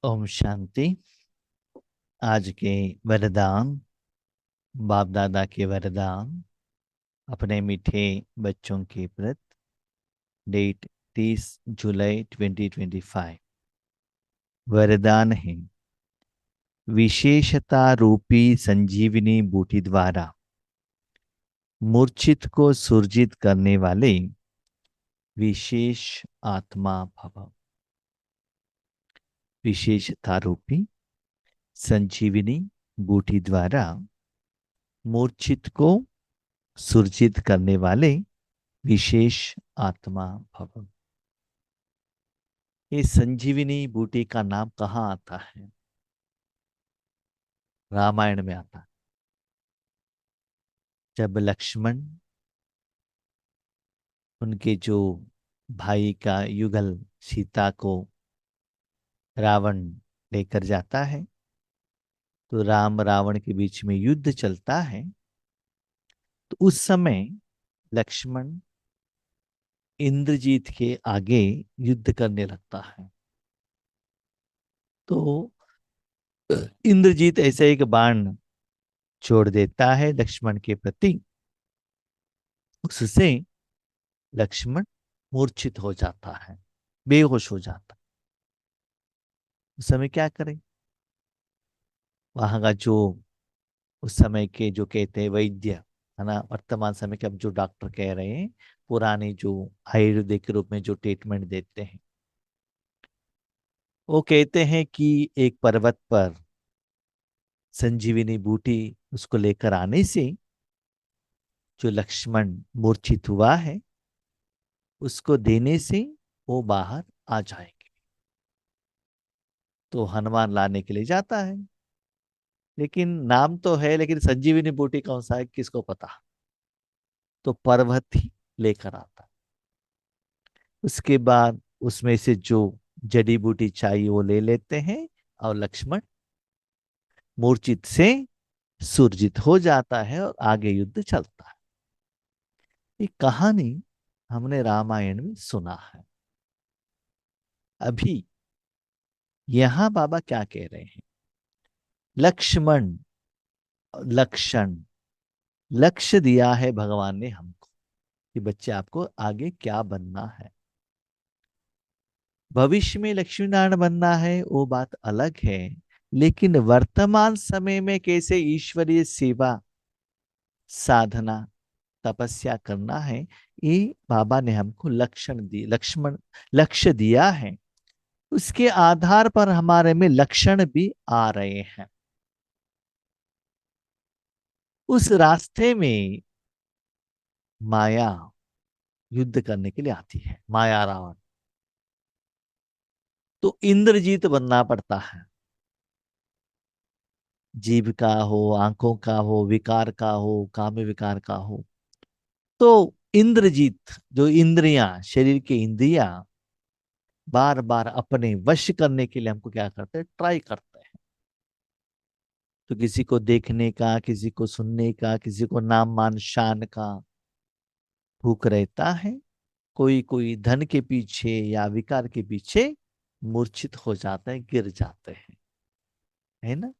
ओम शांति। आज के वरदान, बाप दादा के वरदान अपने मीठे बच्चों के प्रति। डेट 30 जुलाई 2025। वरदान है, विशेषता रूपी संजीवनी बूटी द्वारा मूर्छित को सुरजित करने वाले विशेष आत्मा भव। विशेषता रूपी संजीवनी बूटी द्वारा मूर्छित को सुरजित करने वाले विशेष आत्मा भव। ये संजीवनी बूटी का नाम कहाँ आता है? रामायण में आता है। जब लक्ष्मण उनके जो भाई का युगल सीता को रावण लेकर जाता है, तो राम रावण के बीच में युद्ध चलता है। तो उस समय लक्ष्मण इंद्रजीत के आगे युद्ध करने लगता है। तो इंद्रजीत ऐसे एक बाण छोड़ देता है लक्ष्मण के प्रति। उससे लक्ष्मण मूर्छित हो जाता है, बेहोश हो जाता है। उस समय क्या करें? वहां का जो उस समय के जो कहते हैं वैद्य, है ना, वर्तमान समय के अब जो डॉक्टर कह रहे हैं, पुराने जो आयुर्वेदिक के रूप में जो ट्रीटमेंट देते हैं, वो कहते हैं कि एक पर्वत पर संजीवनी बूटी उसको लेकर आने से जो लक्ष्मण मूर्छित हुआ है उसको देने से वो बाहर आ जाएंगे। तो हनुमान लाने के लिए जाता है, लेकिन नाम तो है, लेकिन संजीवनी बूटी कौन सा है किसको पता। तो पर्वत ही लेकर आता। उसके बाद उसमें से जो जड़ी बूटी चाहिए वो ले लेते हैं और लक्ष्मण मूर्छित से सुरजित हो जाता है और आगे युद्ध चलता है। ये कहानी हमने रामायण में सुना है। अभी यहां बाबा क्या कह रहे हैं? लक्ष्मण, लक्षण, लक्ष्य दिया है भगवान ने हमको कि बच्चे आपको आगे क्या बनना है। भविष्य में लक्ष्मी नारायण बनना है वो बात अलग है, लेकिन वर्तमान समय में कैसे ईश्वरीय सेवा, साधना, तपस्या करना है, ये बाबा ने हमको लक्ष्य दिया है। उसके आधार पर हमारे में लक्षण भी आ रहे हैं। उस रास्ते में माया युद्ध करने के लिए आती है, माया रावण। तो इंद्रजीत बनना पड़ता है। जीभ का हो, आंखों का हो, विकार का हो, काम विकार का हो। तो इंद्रजीत, जो इंद्रियां, शरीर की इंद्रियां बार बार अपने वश करने के लिए हमको क्या करते हैं? ट्राई करते हैं। तो किसी को देखने का, किसी को सुनने का, किसी को नाम मान शान का भूख रहता है। कोई कोई धन के पीछे या विकार के पीछे मूर्छित हो जाते हैं, गिर जाते हैं, है ना।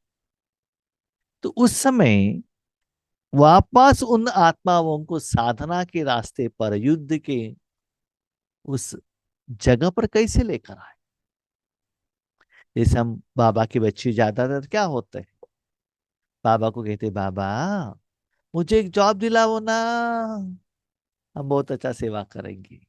तो उस समय वापस उन आत्माओं को साधना के रास्ते पर, युद्ध के उस जगह पर कैसे लेकर आए? जैसे हम बाबा के बच्चे ज्यादातर क्या होते हैं, बाबा को कहते बाबा मुझे एक जॉब दिलाओ ना, हम बहुत अच्छा सेवा करेंगे।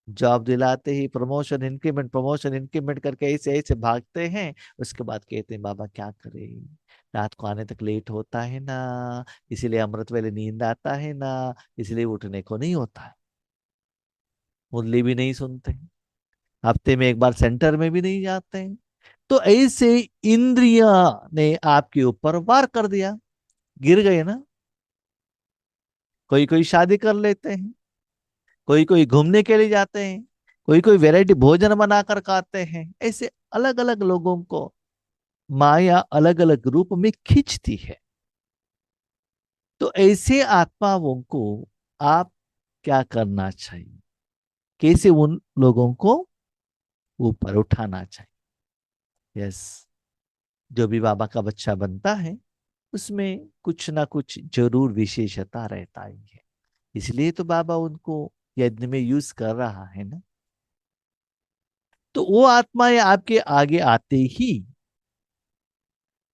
जॉब दिलाते ही प्रमोशन इंक्रीमेंट करके ऐसे ऐसे भागते हैं। उसके बाद कहते हैं बाबा क्या करें, रात को आने तक लेट होता है ना, इसीलिए अमृत वेले नींद आता है ना, इसलिए उठने को नहीं होता है। मुरली भी नहीं सुनते हैं, हफ्ते में एक बार सेंटर में भी नहीं जाते हैं। तो ऐसे इंद्रिया ने आपके ऊपर वार कर दिया, गिर गए ना। कोई कोई शादी कर लेते हैं, कोई कोई घूमने के लिए जाते हैं, कोई कोई वैरायटी भोजन बनाकर खाते हैं। ऐसे अलग अलग लोगों को माया अलग अलग रूप में खींचती है। तो ऐसे आत्माओं को आप क्या करना चाहिए? कैसे उन लोगों को ऊपर उठाना चाहिए? यस, जो भी बाबा का बच्चा बनता है उसमें कुछ ना कुछ जरूर विशेषता रहता ही है। इसलिए तो बाबा उनको यज्ञ में यूज कर रहा है ना। तो वो आत्माएं आपके आगे आते ही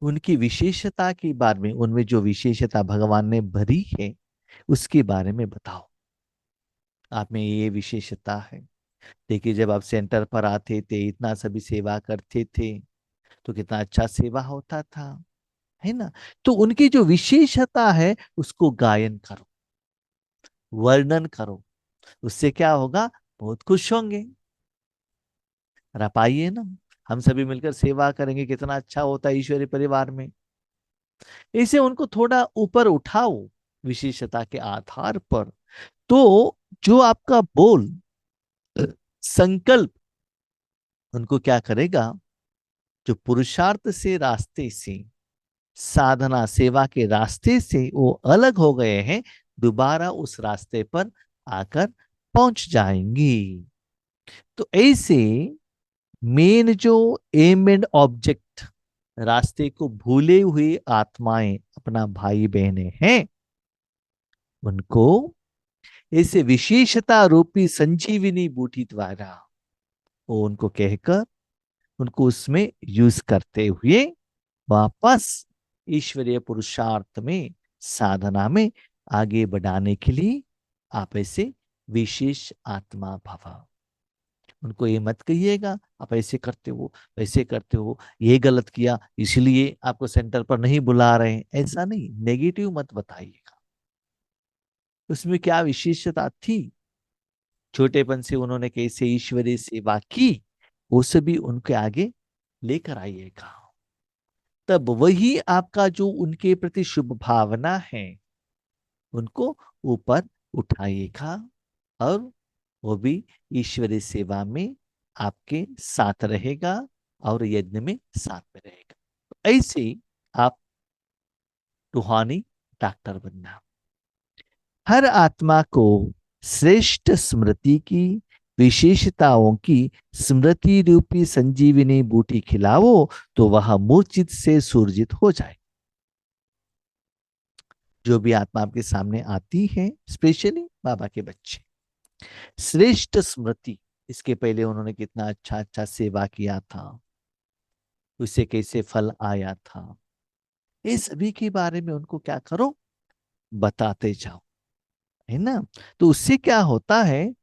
उनकी विशेषता के बारे में, उनमें जो विशेषता भगवान ने भरी है उसके बारे में बताओ। आप में ये विशेषता है। देखिए, जब आप सेंटर पर आते थे, इतना सभी सेवा करते थे, तो कितना अच्छा सेवा होता था, है ना। तो उनकी जो विशेषता है उसको गायन करो, वर्णन करो। उससे क्या होगा, बहुत खुश होंगे। और आप आइए ना, हम सभी मिलकर सेवा करेंगे, कितना अच्छा होता है ईश्वरीय परिवार में। इसे उनको थोड़ा ऊपर उठाओ विशेषता के आधार पर। तो जो आपका बोल, संकल्प, उनको क्या करेगा, जो पुरुषार्थ से, रास्ते से, साधना सेवा के रास्ते से वो अलग हो गए हैं, दोबारा उस रास्ते पर आकर पहुंच जाएंगी। तो ऐसे मेन जो एम एंड ऑब्जेक्ट, रास्ते को भूले हुए आत्माएं अपना भाई बहने हैं, उनको ऐसे विशेषता रूपी संजीवनी बूटी द्वारा वो उनको कहकर, उनको उसमें यूज करते हुए वापस ईश्वरीय पुरुषार्थ में, साधना में आगे बढ़ाने के लिए आप ऐसे विशेष आत्मा भव। उनको ये मत कहिएगा आप ऐसे करते हो, वैसे करते हो, ये गलत किया इसलिए आपको सेंटर पर नहीं बुला रहे हैं, ऐसा नहीं, नेगेटिव मत बताइएगा। उसमें क्या विशेषता थी, छोटेपन से उन्होंने कैसे ईश्वरीय सेवा की, वो सभी उनके आगे लेकर आइएगा। तब वही आपका जो उनके प्रति शुभ भावना है उनको ऊपर उठाइएगा, और वो भी ईश्वरीय सेवा में आपके साथ रहेगा और यज्ञ में साथ में रहेगा। तो ऐसे आप रूहानी डॉक्टर बनना। हर आत्मा को श्रेष्ठ स्मृति की, विशेषताओं की स्मृति रूपी संजीवनी बूटी खिलाओ, तो वह मूर्छित से सुरजित हो जाए। जो भी आत्मा आपके सामने आती है, स्पेशली बाबा के बच्चे, श्रेष्ठ स्मृति, इसके पहले उन्होंने कितना अच्छा अच्छा सेवा किया था, उसे कैसे फल आया था, ये सभी के बारे में उनको क्या करो, बताते जाओ, है ना। तो उससे क्या होता है,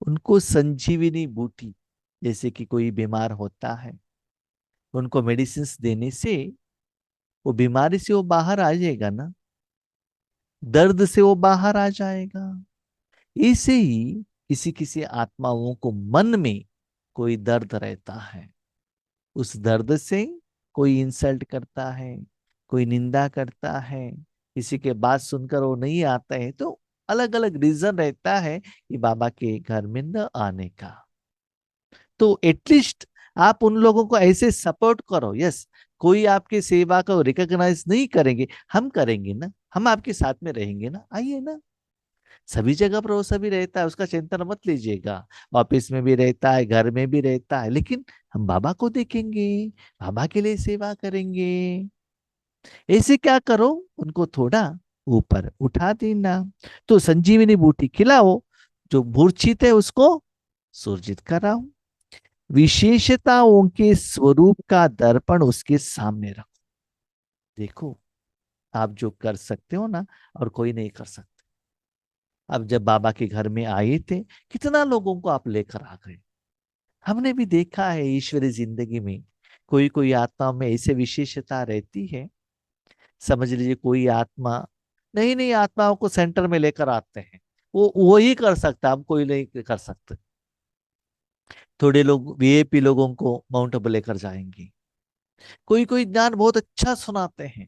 उनको संजीवनी बूटी, जैसे कि कोई बीमार होता है, उनको मेडिसिन देने से वो बीमारी से वो बाहर आ जाएगा ना, दर्द से वो बाहर आ जाएगा। ऐसे ही किसी किसी आत्माओं को मन में कोई दर्द रहता है, उस दर्द से कोई इंसल्ट करता है, कोई निंदा करता है, किसी के बात सुनकर वो नहीं आता है, तो अलग अलग रीजन रहता है कि बाबा के घर में न आने का। तो एटलीस्ट आप उन लोगों को ऐसे सपोर्ट करो। यस, कोई आपकी सेवा को रिकॉग्नाइज नहीं करेंगे, हम करेंगे ना, हम आपके साथ में रहेंगे ना, आइए ना। सभी जगह पर वो सभी रहता है, उसका चिंतन मत लीजिएगा। ऑफिस में भी रहता है, घर में भी रहता है, लेकिन हम बाबा को देखेंगे, बाबा के लिए सेवा करेंगे। ऐसे क्या करो, उनको थोड़ा ऊपर उठा देना। तो संजीवनी बूटी खिलाओ, जो मूर्छित है उसको सुरजित कराओ, विशेषताओं के स्वरूप का दर्पण उसके सामने रखो। देखो, आप जो कर सकते हो ना, और कोई नहीं कर सकता। अब जब बाबा के घर में आए थे, कितना लोगों को आप लेकर आ गए। हमने भी देखा है ईश्वरी जिंदगी में, कोई कोई आत्मा में ऐसे विशेषता रहती है। समझ लीजिए कोई आत्मा नई नई आत्माओं को सेंटर में लेकर आते हैं, वो ही कर सकता, हम कोई नहीं कर सकते। थोड़े लोग वीआईपी लोगों को माउंट आबू लेकर जाएंगे, कोई कोई ज्ञान बहुत अच्छा सुनाते हैं,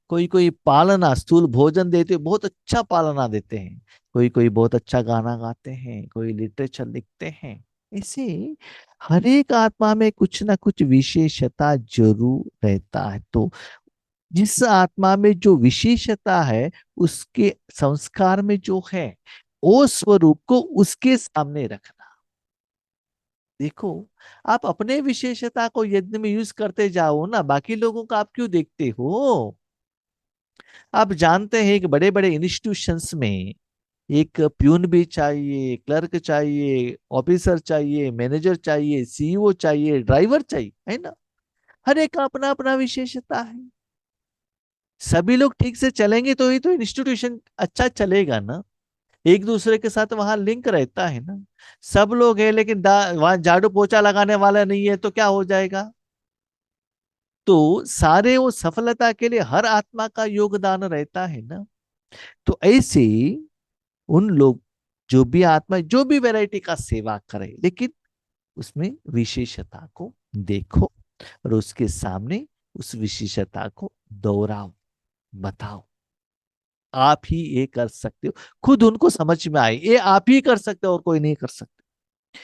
कोई कोई पालना स्थूल भोजन देते बहुत अच्छा पालना देते हैं, कोई कोई बहुत अच्छा गाना गाते हैं, कोई लिटरेचर लिखते हैं। ऐसे हर एक आत्मा में कुछ ना कुछ विशेषता जरूर रहता है। तो जिस आत्मा में जो विशेषता है, उसके संस्कार में जो है, वो स्वरूप को उसके सामने रखना। देखो, आप अपने विशेषता को यज्ञ में यूज करते जाओ ना, बाकी लोगों का आप क्यों देखते हो? आप जानते हैं कि बड़े बड़े इंस्टीट्यूशंस में एक प्यून भी चाहिए, क्लर्क चाहिए, ऑफिसर चाहिए, मैनेजर चाहिए, सीईओ चाहिए, ड्राइवर चाहिए, है ना? हर एक का अपना अपना विशेषता है। सभी लोग ठीक से चलेंगे तो ही तो इंस्टीट्यूशन अच्छा चलेगा ना। एक दूसरे के साथ वहां लिंक रहता है ना। सब लोग हैं लेकिन वहां झाड़ू पोछा लगाने वाला नहीं है तो क्या हो जाएगा? तो सारे वो सफलता के लिए हर आत्मा का योगदान रहता है ना। तो ऐसे उन लोग, जो भी आत्मा जो भी वैरायटी का सेवा करे, लेकिन उसमें विशेषता को देखो और उसके सामने उस विशेषता को दोहराओ, बताओ। आप ही ये कर सकते हो, खुद उनको समझ में आए ये आप ही कर सकते हो और कोई नहीं कर सकते।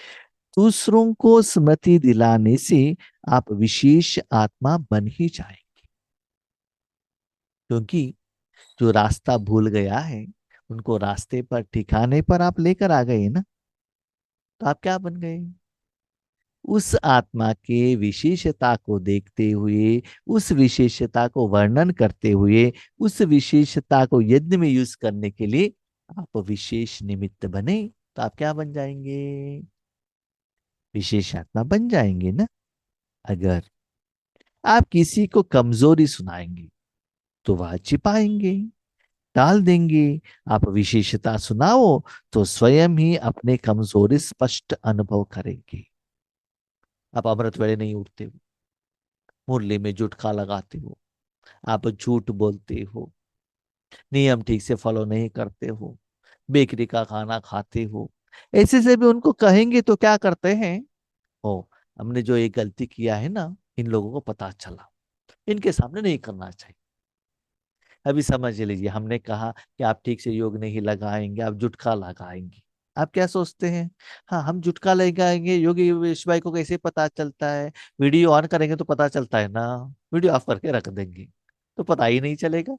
दूसरों को स्मृति दिलाने से आप विशेष आत्मा बन ही जाएंगे। क्योंकि जो रास्ता भूल गया है, उनको रास्ते पर ठिकाने पर आप लेकर आ गए ना, तो आप क्या बन गए? उस आत्मा के विशेषता को देखते हुए, उस विशेषता को वर्णन करते हुए, उस विशेषता को यज्ञ में यूज करने के लिए आप विशेष निमित्त बने, तो आप क्या बन जाएंगे? विशेष आत्मा बन जाएंगे ना। अगर आप किसी को कमजोरी सुनाएंगे तो वह छिपाएंगे, टाल देंगे। आप विशेषता सुनाओ तो स्वयं ही अपने कमजोरी स्पष्ट अनुभव करेंगे। आप अमृत वेले नहीं उठते हो, मुरली में जुटका लगाते हो, आप झूठ बोलते हो, नियम ठीक से फॉलो नहीं करते हो, बेकरी का खाना खाते हो, ऐसे से भी उनको कहेंगे तो क्या करते हैं? ओ, हमने जो ये गलती किया है ना, इन लोगों को पता चला, इनके सामने नहीं करना चाहिए। अभी समझ लीजिए, हमने कहा कि आप ठीक से योग नहीं लगाएंगे, आप जुटका लगाएंगे। आप क्या सोचते हैं? हाँ, हम जुटका लगाएंगे, योगी विश भाई को कैसे पता चलता है? वीडियो ऑन करेंगे तो पता चलता है ना। वीडियो ऑफ करके रख देंगे तो पता ही नहीं चलेगा,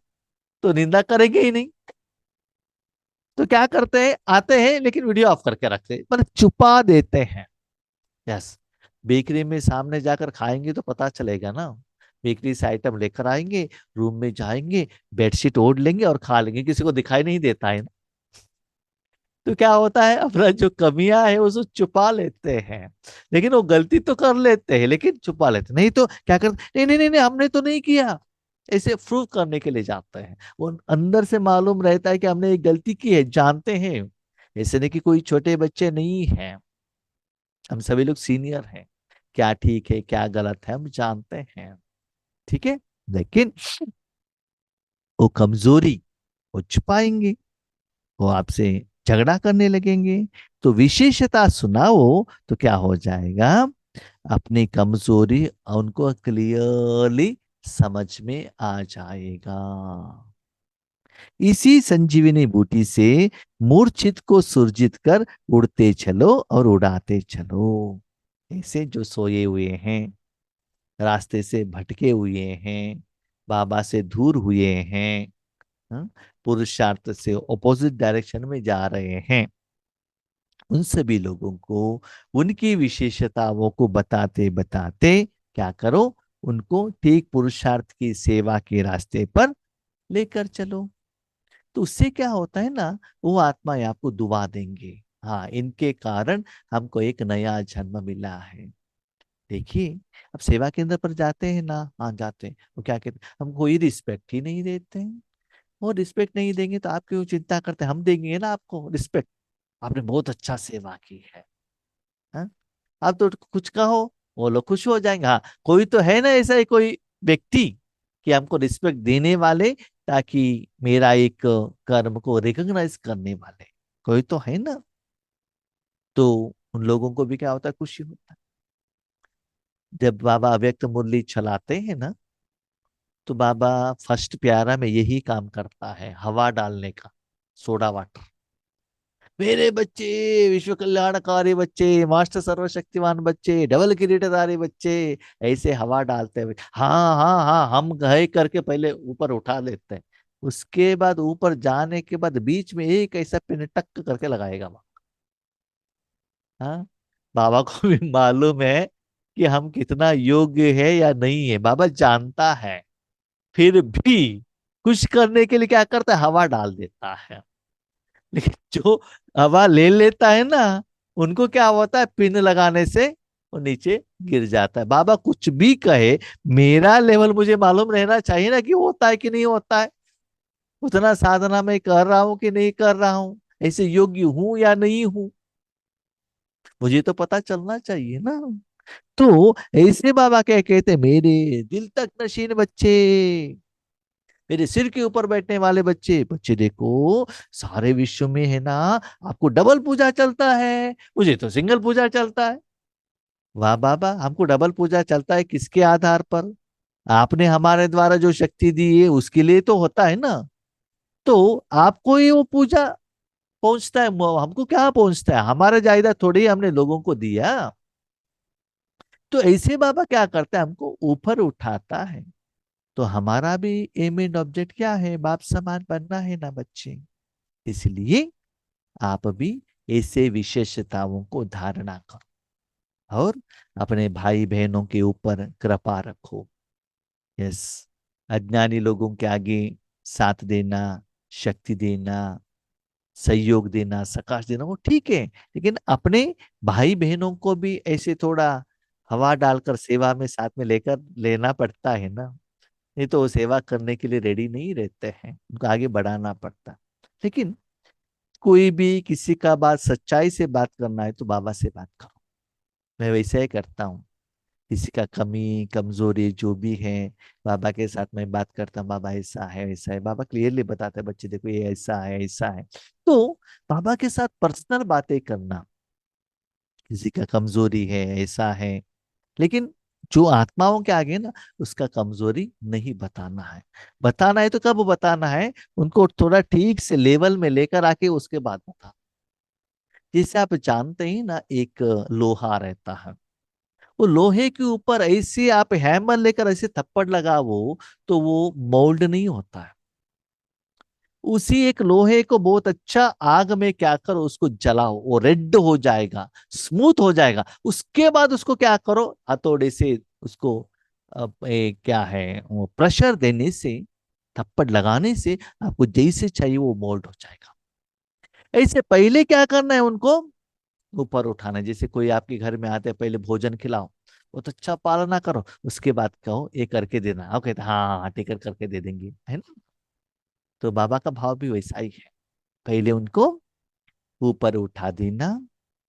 तो निंदा करेंगे ही नहीं। तो क्या करते हैं, आते हैं लेकिन वीडियो ऑफ करके रखते हैं, मतलब छुपा देते हैं। यस। बेकरी में सामने जाकर खाएंगे तो पता चलेगा ना। बेकरी से आइटम लेकर आएंगे, रूम में जाएंगे, बेडशीट ओढ़ लेंगे और खा लेंगे, किसी को दिखाई नहीं देता है ना। तो क्या होता है, अपना जो कमियां है उसको छुपा लेते हैं। लेकिन वो गलती तो कर लेते हैं लेकिन छुपा लेते नहीं, तो क्या करते, नहीं नहीं नहीं नहीं हमने तो नहीं किया, ऐसे प्रूव करने के लिए जाते हैं। वो अंदर से मालूम रहता है कि हमने एक गलती की है, जानते हैं। ऐसे नहीं कि कोई छोटे बच्चे नहीं हैं, हम सभी लोग सीनियर हैं। क्या ठीक है क्या गलत है हम जानते हैं, ठीक है। लेकिन वो कमजोरी वो छुपाएंगे, वो आपसे झगड़ा करने लगेंगे। तो विशेषता सुनाओ तो क्या हो जाएगा? अपनी कमजोरी उनको क्लियरली समझ में आ जाएगा। इसी संजीवनी बूटी से मूर्छित को सुरजित कर उड़ते चलो और उड़ाते चलो। ऐसे जो सोए हुए हैं, रास्ते से भटके हुए हैं, बाबा से दूर हुए हैं, हाँ, पुरुषार्थ से ऑपोजिट डायरेक्शन में जा रहे हैं, उन सभी लोगों को उनकी विशेषताओं को बताते बताते क्या करो, उनको ठीक पुरुषार्थ की सेवा के रास्ते पर लेकर चलो। तो उससे क्या होता है ना, वो आत्मा आपको दुआ देंगे, हाँ इनके कारण हमको एक नया जन्म मिला है। देखिए, अब सेवा केंद्र पर जाते हैं ना, हाँ जाते हैं, वो क्या कहते हैं, हम कोई रिस्पेक्ट ही नहीं देते हैं। वो रिस्पेक्ट नहीं देंगे तो आप क्यों चिंता करते हैं, हम देंगे ना आपको रिस्पेक्ट। आपने बहुत अच्छा सेवा की है, हाँ? आप तो कुछ कहो, वो लोग खुश हो जाएंगे। हाँ, कोई तो है ना ऐसा ही कोई व्यक्ति कि हमको रिस्पेक्ट देने वाले, ताकि मेरा एक कर्म को रिकॉग्नाइज करने वाले कोई तो है ना। तो उन लोगों को भी क्या होता है, खुशी होता है। जब बाबा अव्यक्त मुरली चलाते हैं ना, तो बाबा फर्स्ट प्यारा में यही काम करता है, हवा डालने का, सोडा वाटर। मेरे बच्चे, विश्व कल्याणकारी बच्चे, मास्टर सर्वशक्तिमान बच्चे, डबल किरीटधारी बच्चे, ऐसे हवा डालते हुए, हाँ हाँ हाँ हम गए करके पहले ऊपर उठा लेते हैं। उसके बाद ऊपर जाने के बाद बीच में एक ऐसा पिन टक करके लगाएगा वहां, हाँ। बाबा को भी मालूम है कि हम कितना योग्य है या नहीं है, बाबा जानता है। फिर भी कुछ करने के लिए क्या करता है, हवा डाल देता है। लेकिन जो हवा ले लेता है ना, उनको क्या होता है, पिन लगाने से वो नीचे गिर जाता है। बाबा कुछ भी कहे, मेरा लेवल मुझे मालूम रहना चाहिए ना कि होता है कि नहीं होता है। उतना साधना में कर रहा हूं कि नहीं कर रहा हूं, ऐसे योग्य हूं या नहीं हूं, मुझे तो पता चलना चाहिए ना। तो ऐसे बाबा क्या कहते, मेरे दिल तक नशीन बच्चे, मेरे सिर के ऊपर बैठने वाले बच्चे, बच्चे देखो, सारे विश्व में है ना, आपको डबल पूजा चलता है, मुझे तो सिंगल पूजा चलता है। वाह बाबा, हमको डबल पूजा चलता है किसके आधार पर? आपने हमारे द्वारा जो शक्ति दी है उसके लिए तो होता है ना। तो आपको ही वो पूजा पहुंचता है, हमको क्या पहुंचता है? हमारा जायदा थोड़ी ही हमने लोगों को दिया। तो ऐसे बाबा क्या करता है, हमको ऊपर उठाता है। तो हमारा भी एम एंड ऑब्जेक्ट क्या है, बाप समान बनना है ना बच्चे। इसलिए आप भी ऐसे विशेषताओं को धारणा करो और अपने भाई बहनों के ऊपर कृपा रखो। यस, अज्ञानी लोगों के आगे साथ देना, शक्ति देना, सहयोग देना, सकाश देना, वो ठीक है। लेकिन अपने भाई बहनों को भी ऐसे थोड़ा हवा डालकर सेवा में साथ में लेकर लेना पड़ता है ना। नहीं तो वो सेवा करने के लिए रेडी नहीं रहते हैं, उनको आगे बढ़ाना पड़ता। लेकिन कोई भी किसी का बात सच्चाई से बात करना है तो बाबा से बात करो। मैं वैसे ही करता हूँ। किसी का कमी कमजोरी जो भी है, बाबा के साथ मैं बात करता हूँ, बाबा ऐसा है ऐसा है, बाबा क्लियरली बताते हैं, बच्चे देखो ये ऐसा है ऐसा है। तो बाबा के साथ पर्सनल बातें करना, किसी का कमजोरी है ऐसा है, लेकिन जो आत्माओं के आगे ना, उसका कमजोरी नहीं बताना है। बताना है तो कब बताना है, उनको थोड़ा ठीक से लेवल में लेकर आके उसके बाद बता। जैसे आप जानते हैं ना, एक लोहा रहता है, वो लोहे के ऊपर ऐसे आप हैमर लेकर ऐसे थप्पड़ लगाओ तो वो मोल्ड नहीं होता है। उसी एक लोहे को बहुत अच्छा आग में क्या करो, उसको जलाओ, वो रेड हो जाएगा, स्मूथ हो जाएगा। उसके बाद उसको क्या करो, हथौड़े से उसको क्या है वो प्रेशर देने से, थप्पड़ लगाने से आपको जैसे चाहिए वो मोल्ड हो जाएगा। ऐसे पहले क्या करना है, उनको ऊपर उठाना है। जैसे कोई आपके घर में आते हैं, पहले भोजन खिलाओ, बहुत अच्छा पालना करो, उसके बाद कहो ये करके देना, आप कहते हाँ हाँ हाँ, टिकर करके दे देंगे, है ना। तो बाबा का भाव भी वैसा ही है, पहले उनको ऊपर उठा देना।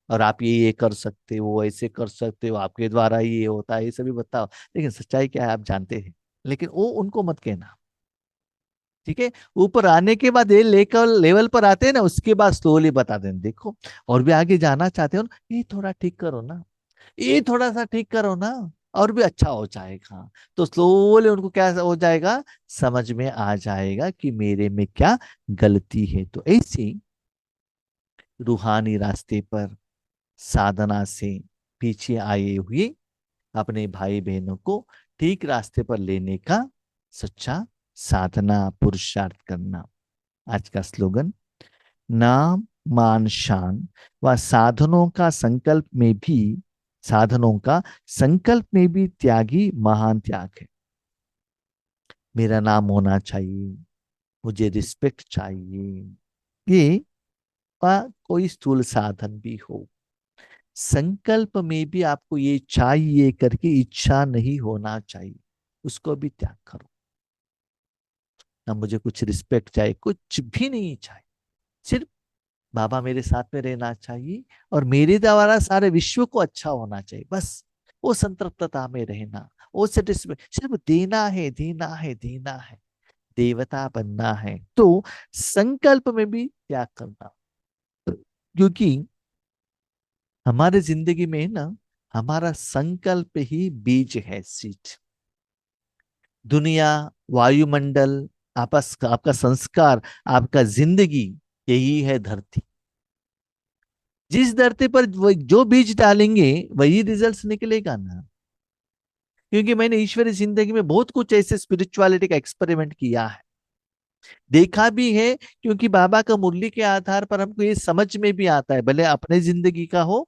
और आप ये कर सकते हो, वो ऐसे कर सकते हो, आपके द्वारा ये होता है, ये सभी बताओ। लेकिन सच्चाई क्या है आप जानते हैं, लेकिन वो उनको मत कहना। ठीक है, ऊपर आने के बाद ये लेवल लेवल पर आते हैं ना, उसके बाद स्लोली बता देना, देखो और भी आगे जाना चाहते हो ना, ये थोड़ा ठीक करो ना, ये थोड़ा सा ठीक करो ना, और भी अच्छा हो जाएगा। तो स्लोली उनको क्या हो जाएगा, समझ में आ जाएगा कि मेरे में क्या गलती है। तो ऐसी रूहानी रास्ते पर साधना से पीछे आए हुए अपने भाई बहनों को ठीक रास्ते पर लेने का सच्चा साधना पुरुषार्थ करना। आज का स्लोगन, नाम मान शान व साधनों का संकल्प में भी त्यागी महान त्याग है। मेरा नाम होना चाहिए, मुझे रिस्पेक्ट चाहिए, ये कोई स्थूल साधन भी हो, संकल्प में भी आपको ये चाहिए करके इच्छा नहीं होना चाहिए, उसको भी त्याग करो। ना मुझे कुछ रिस्पेक्ट चाहिए, कुछ भी नहीं चाहिए, सिर्फ बाबा मेरे साथ में रहना चाहिए और मेरे द्वारा सारे विश्व को अच्छा होना चाहिए, बस वो संतृप्तता में रहना, वो सेटिस्फेक्शन, सिर्फ देना है देना है देना है, देवता बनना है। तो संकल्प में भी त्याग करना, क्योंकि हमारे जिंदगी में ना, हमारा संकल्प ही बीज है, सीड। दुनिया, वायुमंडल, आपका संस्कार, आपका जिंदगी, यही है धरती। जिस धरती पर जो बीज डालेंगे वही रिजल्ट्स निकलेगा ना। क्योंकि मैंने ईश्वरी जिंदगी में बहुत कुछ ऐसे स्पिरिचुअलिटी का एक्सपेरिमेंट किया है, देखा भी है। क्योंकि बाबा का मुरली के आधार पर हमको ये समझ में भी आता है, भले अपने जिंदगी का हो,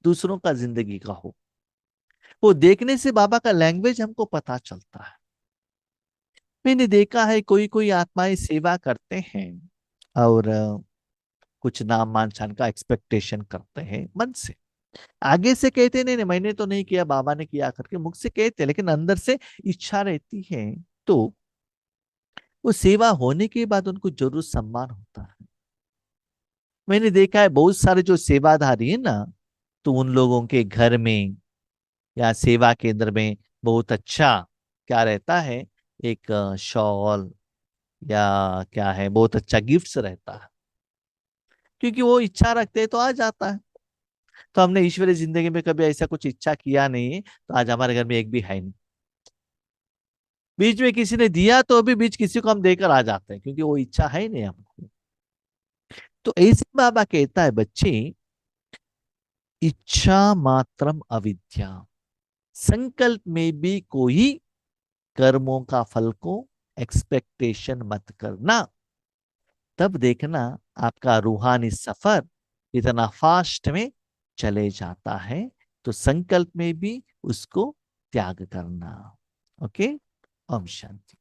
दूसरों का जिंदगी का हो। वो देखने से बाबा का लैंग्वेज हमको पता चलता है। मैंने देखा है कोई कोई आत्माएं सेवा करते हैं और कुछ नाम मान शान का एक्सपेक्टेशन करते हैं मन से। आगे से कहते नहीं नहीं मैंने तो नहीं किया, बाबा ने किया करके मुख से कहते, लेकिन अंदर से इच्छा रहती है। तो वो सेवा होने के बाद उनको जरूर सम्मान होता है। मैंने देखा है बहुत सारे जो सेवाधारी है ना, तो उन लोगों के घर में या सेवा केंद्र में बहुत अच्छा क्या रहता है, एक शॉल या क्या है, बहुत अच्छा गिफ्ट्स रहता है। क्योंकि वो इच्छा रखते हैं तो आ जाता है। तो हमने ईश्वरीय जिंदगी में कभी ऐसा कुछ इच्छा किया नहीं है, तो आज हमारे घर में एक भी है नहीं। बीच में किसी ने दिया तो अभी बीच किसी को हम देकर आ जाते हैं, क्योंकि वो इच्छा है ही नहीं हमको। तो ऐसे बाबा कहता है बच्चे, इच्छा मात्रम अविद्या, संकल्प में भी कोई कर्मों का फल को एक्सपेक्टेशन मत करना। तब देखना आपका रूहानी सफर इतना फास्ट में चले जाता है। तो संकल्प में भी उसको त्याग करना। ओके। ओम शांति।